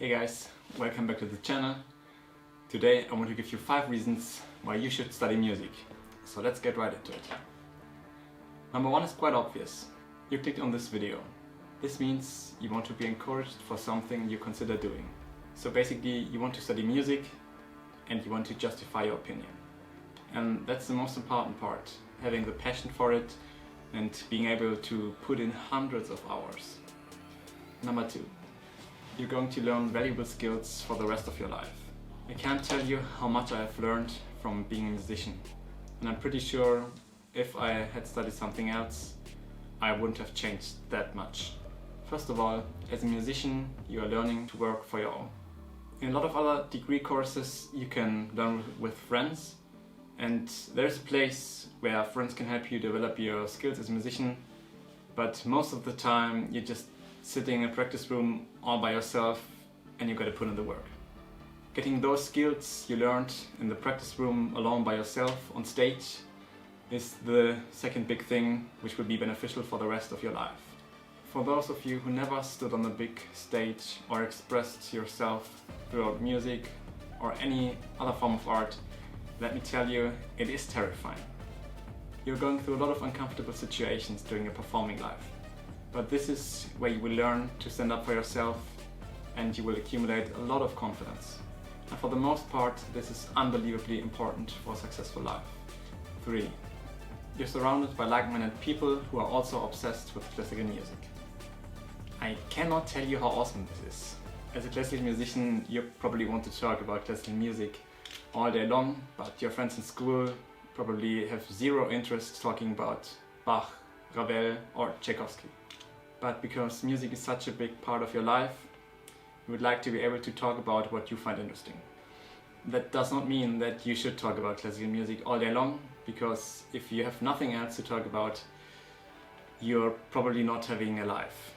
Hey guys, welcome back to the channel. Today I want to give you 5 reasons why you should study music. So let's get right into it. Number 1 is quite obvious. You clicked on this video. This means you want to be encouraged for something you consider doing. So basically you want to study music and you want to justify your opinion. And that's the most important part, having the passion for it and being able to put in hundreds of hours. Number 2. You're going to learn valuable skills for the rest of your life. I can't tell you how much I have learned from being a musician. And I'm pretty sure if I had studied something else, I wouldn't have changed that much. First of all, as a musician, you are learning to work for your own. In a lot of other degree courses, you can learn with friends. And there's a place where friends can help you develop your skills as a musician. But most of the time, you're just sitting in a practice room all by yourself and you gotta put in the work. Getting those skills you learned in the practice room alone by yourself on stage is the second big thing which will be beneficial for the rest of your life. For those of you who never stood on a big stage or expressed yourself throughout music or any other form of art, let me tell you, it is terrifying. You're going through a lot of uncomfortable situations during your performing life. But this is where you will learn to stand up for yourself and you will accumulate a lot of confidence. And for the most part, this is unbelievably important for a successful life. 3. You're surrounded by like-minded people who are also obsessed with classical music. I cannot tell you how awesome this is. As a classical musician, you probably want to talk about classical music all day long, but your friends in school probably have zero interest talking about Bach, Ravel or Tchaikovsky. But because music is such a big part of your life, you would like to be able to talk about what you find interesting. That does not mean that you should talk about classical music all day long, because if you have nothing else to talk about, you're probably not having a life.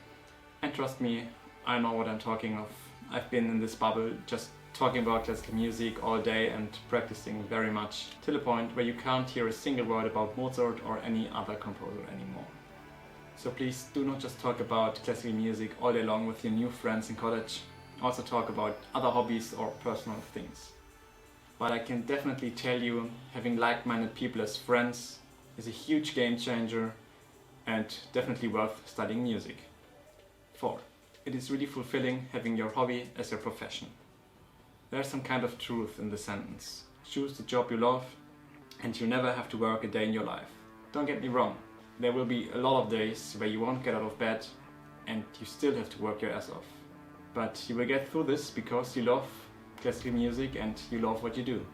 And trust me, I know what I'm talking of. I've been in this bubble just talking about classical music all day and practicing very much, till a point where you can't hear a single word about Mozart or any other composer anymore. So please do not just talk about classical music all day long with your new friends in college. Also talk about other hobbies or personal things. But I can definitely tell you, having like-minded people as friends is a huge game changer and definitely worth studying music. 4. It is really fulfilling having your hobby as your profession. There's some kind of truth in the sentence. Choose the job you love and you never have to work a day in your life. Don't get me wrong. There will be a lot of days where you won't get out of bed and you still have to work your ass off. But you will get through this because you love classical music and you love what you do.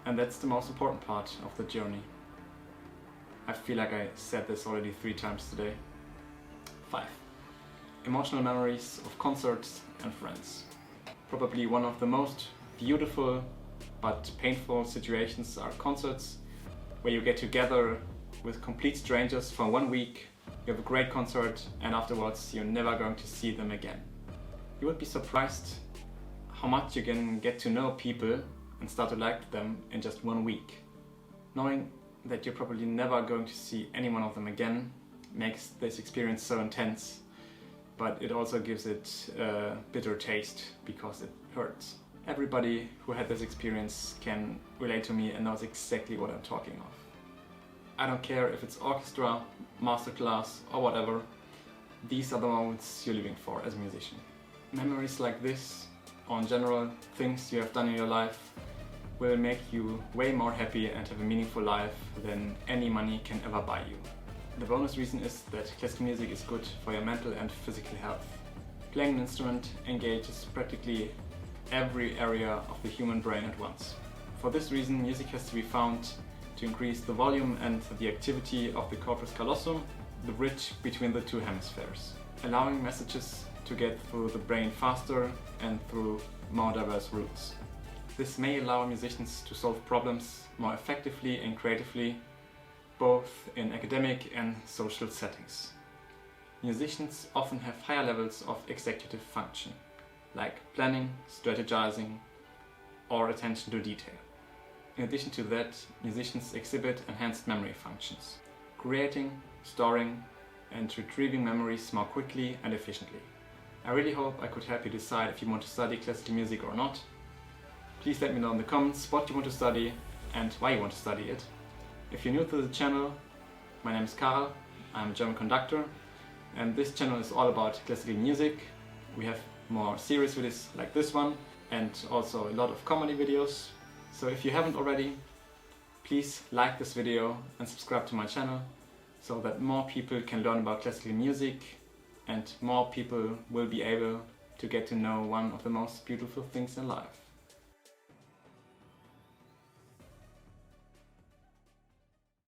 And that's the most important part of the journey. I feel like I said this already 3 times today. 5. Emotional memories of concerts and friends. Probably one of the most beautiful but painful situations are concerts where you get together with complete strangers for 1 week, you have a great concert and afterwards you're never going to see them again. You would be surprised how much you can get to know people and start to like them in just 1 week. Knowing that you're probably never going to see any one of them again makes this experience so intense, but it also gives it a bitter taste because it hurts. Everybody who had this experience can relate to me and knows exactly what I'm talking of. I don't care if it's orchestra, masterclass or whatever, these are the moments you're living for as a musician. Memories like this, or in general, things you have done in your life, will make you way more happy and have a meaningful life than any money can ever buy you. The bonus reason is that classical music is good for your mental and physical health. Playing an instrument engages practically every area of the human brain at once. For this reason, music has to be found to increase the volume and the activity of the corpus callosum, the bridge between the 2 hemispheres, allowing messages to get through the brain faster and through more diverse routes. This may allow musicians to solve problems more effectively and creatively, both in academic and social settings. Musicians often have higher levels of executive function, like planning, strategizing, or attention to detail. In addition to that, musicians exhibit enhanced memory functions, creating, storing, and retrieving memories more quickly and efficiently. I really hope I could help you decide if you want to study classical music or not. Please let me know in the comments what you want to study and why you want to study it. If you're new to the channel, my name is Carl, I'm a German conductor, and this channel is all about classical music. We have more series videos like this one and also a lot of comedy videos. So if you haven't already, please like this video and subscribe to my channel so that more people can learn about classical music and more people will be able to get to know one of the most beautiful things in life.